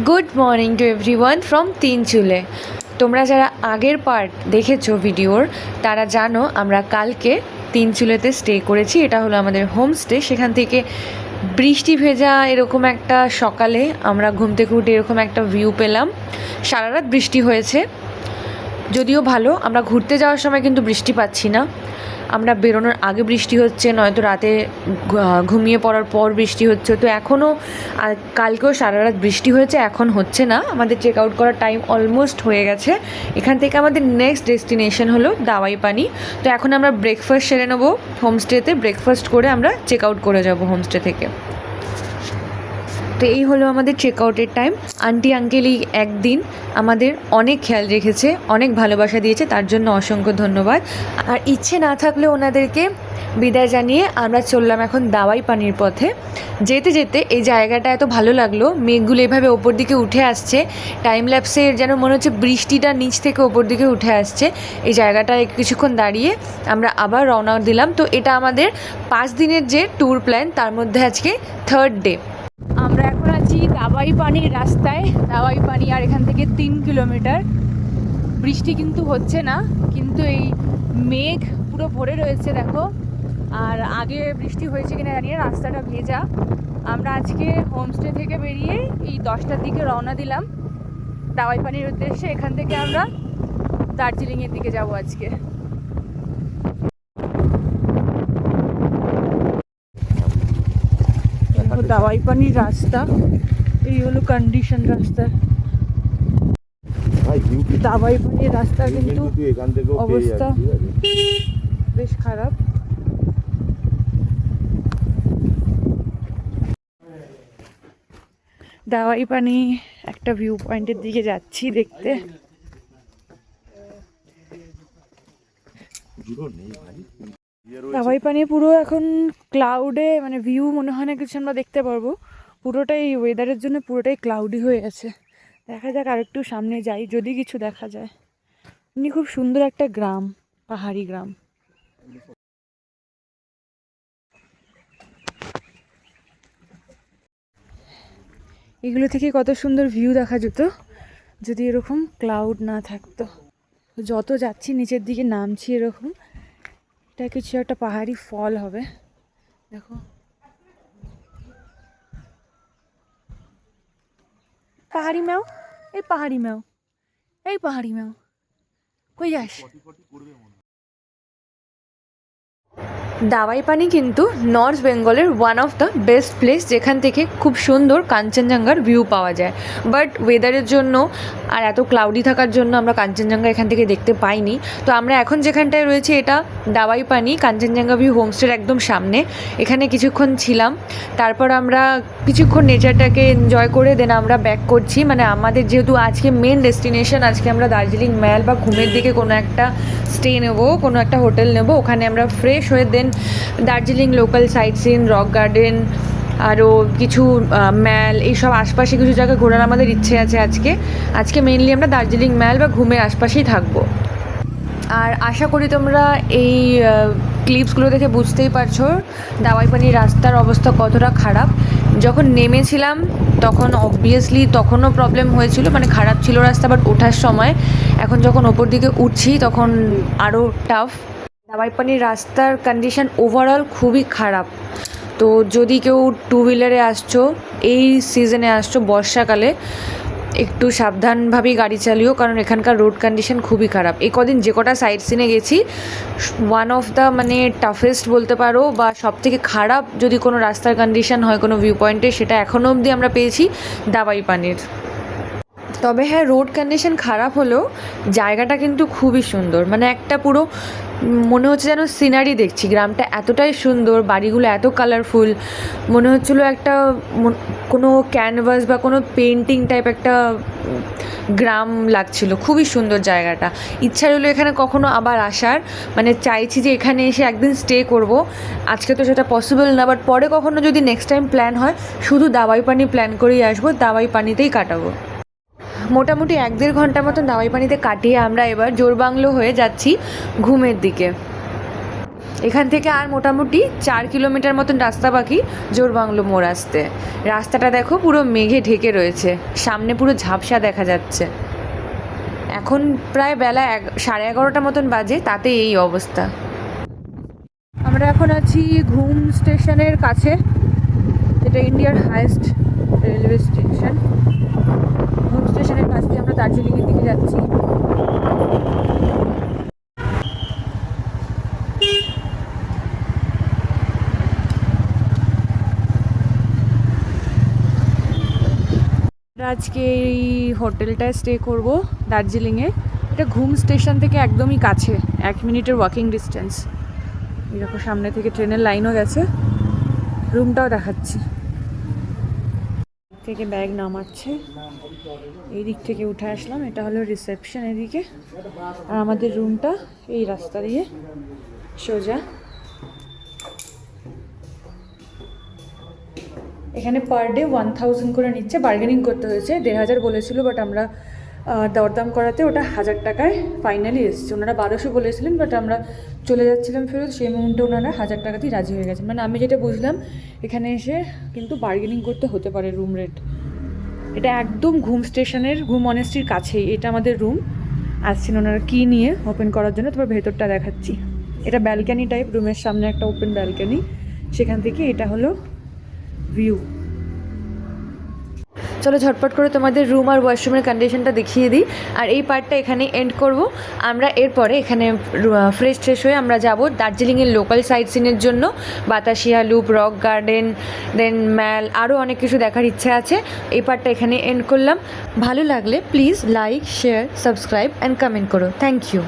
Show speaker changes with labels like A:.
A: Good morning to everyone from Tinchuley. তোমরা যারা আগের পার্ট দেখেছো ভিডিওর তারা জানো আমরা কালকে তিনচুলেতে স্টে করেছি। এটা হলো আমাদের হোমস্টে। সেখান থেকে বৃষ্টি ভেজা এরকম একটা সকালে আমরা ঘুম থেকে উঠে এরকম একটা ভিউ পেলাম। সারা রাত বৃষ্টি হয়েছে, যদিও ভালো। আমরা ঘুরতে যাওয়ার সময় কিন্তু বৃষ্টি পাচ্ছি না। আমরা বেরোনোর আগে বৃষ্টি হচ্ছে, নয়তো রাতে ঘুমিয়ে পড়ার পর বৃষ্টি হচ্ছে। তো এখনও কালকেও সারা রাত বৃষ্টি হয়েছে, এখন হচ্ছে না। আমাদের চেক আউট করার টাইম অলমোস্ট হয়ে গেছে। এখান থেকে আমাদের নেক্সট ডেস্টিনেশন হলো দাওয়াই পানি। তো এখন আমরা ব্রেকফাস্ট সেরে নেবো হোমস্টেতে। ব্রেকফাস্ট করে আমরা চেক আউট করে যাব হোমস্টে থেকে। তো এই হলো আমাদের চেক আউটের টাইম। আন্টি আঙ্কেল এই একদিন আমাদের অনেক খেয়াল রেখেছে, অনেক ভালোবাসা দিয়েছে, তার জন্য অসংখ্য ধন্যবাদ। আর ইচ্ছে না থাকলেও ওনাদেরকে বিদায় জানিয়ে আমরা চললাম এখন দাওয়াই পানির পথে। যেতে যেতে এই জায়গাটা এত ভালো লাগলো, মেঘগুলো এভাবে ওপর দিকে উঠে আসছে, টাইম ল্যাপসের যেন মনে হচ্ছে বৃষ্টিটা নিচ থেকে ওপর দিকে উঠে আসছে। এই জায়গাটায় কিছুক্ষণ দাঁড়িয়ে আমরা আবার রওনা দিলাম। তো এটা আমাদের 5 দিনের যে ট্যুর প্ল্যান, তার মধ্যে আজকে 3rd ডে। আমরা এখন আছি দাওয়াই পানির রাস্তায়। দাওয়াই পানি আর এখান থেকে 3 কিলোমিটার। বৃষ্টি কিন্তু হচ্ছে না, কিন্তু এই মেঘ পুরো ভরে রয়েছে দেখো। আর আগে বৃষ্টি হয়েছে কিনা জানি না, রাস্তাটা ভেজা। আমরা আজকে হোমস্টে থেকে বেরিয়ে এই 10টার দিকে রওনা দিলাম দাওয়াই পানির উদ্দেশ্যে। এখান থেকে আমরা দার্জিলিংয়ের দিকে যাব আজকে। দাওয়াই পানির রাস্তা, এই হলো কন্ডিশন রাস্তার। দাওয়াই পানির রাস্তা কিন্তু অবস্থা বেশ খারাপ। দাওয়াই পানি একটা ভিউ পয়েন্টের দিকে যাচ্ছি দেখতে। দাওয়াই পানি পুরো এখন ক্লাউডে, মানে ভিউ মনে হয় না কিছু আমরা দেখতে পারবো। পুরোটাই ওয়েদারের জন্য পুরোটাই ক্লাউডি হয়ে আছে। দেখা যাক আর একটু সামনে যাই, যদি কিছু দেখা যায়। এমনি খুব সুন্দর একটা গ্রাম, পাহাড়ি গ্রাম। এগুলো থেকে কত সুন্দর ভিউ দেখা যেত যদি এরকম ক্লাউড না থাকতো। যত যাচ্ছি নিচের দিকে নামছি এরকম, এটা কিছু একটা পাহাড়ি ফল হবে দেখো। পাহাড়ি ম্যাও, এই পাহাড়ি ম্যাও, এই পাহাড়ি ম্যাও, কই যাস? দাওয়াই পানি কিন্তু নর্থ বেঙ্গলের one of the best place, যেখান থেকে খুব সুন্দর কাঞ্চনজঙ্ঘার ভিউ পাওয়া যায়। বাট ওয়েদারের জন্য আর এত ক্লাউডি থাকার জন্য আমরা কাঞ্চনজঙ্ঘা এখান থেকে দেখতে পাইনি। তো আমরা এখন যেখানটায় রয়েছি এটা দাওয়াই পানি, কাঞ্চনজঙ্ঘা ভিউ হোমস্টের একদম সামনে। এখানে কিছুক্ষণ ছিলাম, তারপর আমরা কিছুক্ষণ নেচারটাকে এনজয় করে দেন আমরা ব্যাক করছি। মানে আমাদের যেহেতু আজকে মেন ডেস্টিনেশন, আজকে আমরা দার্জিলিং ম্যাল বা ঘুমের দিকে কোনো একটা স্টে নেবো, কোনো একটা হোটেল নেবো, ওখানে আমরা ফ্রেশ হয়ে then Darjeeling local site scene, rock garden, আরও কিছু ম্যাল, এইসব আশপাশে কিছু জায়গা ঘোরার আমাদের ইচ্ছে আছে আজকে মেনলি আমরা দার্জিলিং ম্যাল বা ঘুমের আশপাশেই থাকবো। আর আশা করি তোমরা এই ক্লিপসগুলো দেখে বুঝতেই পারছো দাওয়াই পানির রাস্তার অবস্থা কতটা খারাপ। যখন নেমেছিলাম তখন অবভিয়াসলি তখনও প্রবলেম হয়েছিল, মানে খারাপ ছিল রাস্তা, বাট ওঠার সময়, এখন যখন ওপর দিকে উঠছি তখন আরও টাফ। দাওয়াই পানির রাস্তার কন্ডিশন ওভারঅল খুবই খারাপ। তো যদি কেউ 2 হুইলারে আসছো, এই সিজনে আসছো বর্ষাকালে, একটু সাবধানভাবেই গাড়ি চালিও, কারণ এখানকার রোড কন্ডিশন খুবই খারাপ। এই কদিন যে কটা সাইট সিনে গেছি, ওয়ান অফ দ্য মানে টাফেস্ট বলতে পারো, বা সব থেকে খারাপ যদি কোনো রাস্তার কন্ডিশন হয় কোনো ভিউ পয়েন্টে, সেটা এখনও অবধি আমরা পেয়েছি দাওয়াই পানির। তবে হ্যাঁ, রোড কন্ডিশন খারাপ হলেও জায়গাটা কিন্তু খুবই সুন্দর। মানে একটা পুরো মনে হচ্ছে যেন সিনারি দেখছি। গ্রামটা এতটাই সুন্দর, বাড়িগুলো এত কালারফুল, মনে হচ্ছিলো একটা কোনো ক্যানভাস বা কোনো পেন্টিং টাইপ একটা গ্রাম লাগছিল। খুবই সুন্দর জায়গাটা। ইচ্ছা রইলো এখানে কখনো আবার আসার, মানে চাইছি যে এখানে এসে একদিন স্টে করব। আজকে তো সেটা পসিবল না, বাট পরে কখনো যদি নেক্সট টাইম প্ল্যান হয়, শুধু দাওয়াই পানি প্ল্যান করেই আসবো, দাওয়াই পানিতেই কাটাবো। মোটামুটি 1-1.5 ঘন্টার মতন দাওয়াই পানিতে কাটিয়ে আমরা এবার জোরবাংলো হয়ে যাচ্ছি ঘুমের দিকে। এখান থেকে আর মোটামুটি 4 কিলোমিটার মতন রাস্তা বাকি জোরবাংলো মোড় আসতে। রাস্তাটা দেখো পুরো মেঘে ঢেকে রয়েছে, সামনে পুরো ঝাপসা দেখা যাচ্ছে। এখন প্রায় বেলা 11:30 মতন বাজে, তাতে এই অবস্থা। আমরা এখন আছি ঘুম স্টেশনের কাছে, যেটা ইন্ডিয়ার হাইয়েস্ট রেলওয়ে স্টেশন। ঘুম স্টেশনের কাছ দিয়ে আমরা দার্জিলিংয়ের দিকে যাচ্ছি। আজকে এই হোটেলটায় স্টে করব দার্জিলিংয়ে। এটা ঘুম স্টেশন থেকে একদমই কাছে, 1 মিনিটের ওয়াকিং ডিস্টেন্স। এরকম সামনে থেকে ট্রেনের লাইনও গেছে। রুমটাও দেখাচ্ছি। থেকে ব্যাগ নামাচ্ছে, এই দিক থেকে উঠে আসলাম। এটা হলো রিসেপশন এদিকে, আর আমাদের রুমটা এই রাস্তা দিয়ে সোজা। এখানে পার ডে 1000 করে নিচ্ছে। বার্গেনিং করতে হয়েছে, 1500 বলেছিল, বাট আমরা দরদাম করাতে ওটা 1000 টাকায় ফাইনালি এসছে। ওনারা 1200 বলেছিলেন, বাট আমরা চলে যাচ্ছিলাম ফেরত, সেই মুহূর্তে ওনারা 1000 টাকাতেই রাজি হয়ে গেছেন। মানে আমি যেটা বুঝলাম, এখানে এসে কিন্তু বার্গেনিং করতে হতে পারে রুম রেট। এটা একদম ঘুম স্টেশনের, ঘুম অনেস্টির কাছেই। এটা আমাদের রুম। আসছেন ওনারা কি নিয়ে ওপেন করার জন্য, তারপর ভেতরটা দেখাচ্ছি। এটা ব্যালকানি টাইপ, রুমের সামনে একটা ওপেন ব্যালকানি, সেখান থেকে এটা হলো ভিউ। চলো ঝটপট করে তোমাদের রুম আর ওয়াশরুমের কন্ডিশনটা দেখিয়ে দিই, আর এই পার্টটা এখানে এন্ড করব। আমরা এরপরে এখানে ফ্রেশ হয়ে আমরা যাব দার্জিলিংয়ের লোকাল সাইট সিনের জন্য। বাতাসিয়া লুপ, রক গার্ডেন, দেন ম্যাল, আরও অনেক কিছু দেখার ইচ্ছা আছে। এই পার্টটা এখানে এন্ড করলাম। ভালো লাগলে please like, share, subscribe and comment করো। Thank you.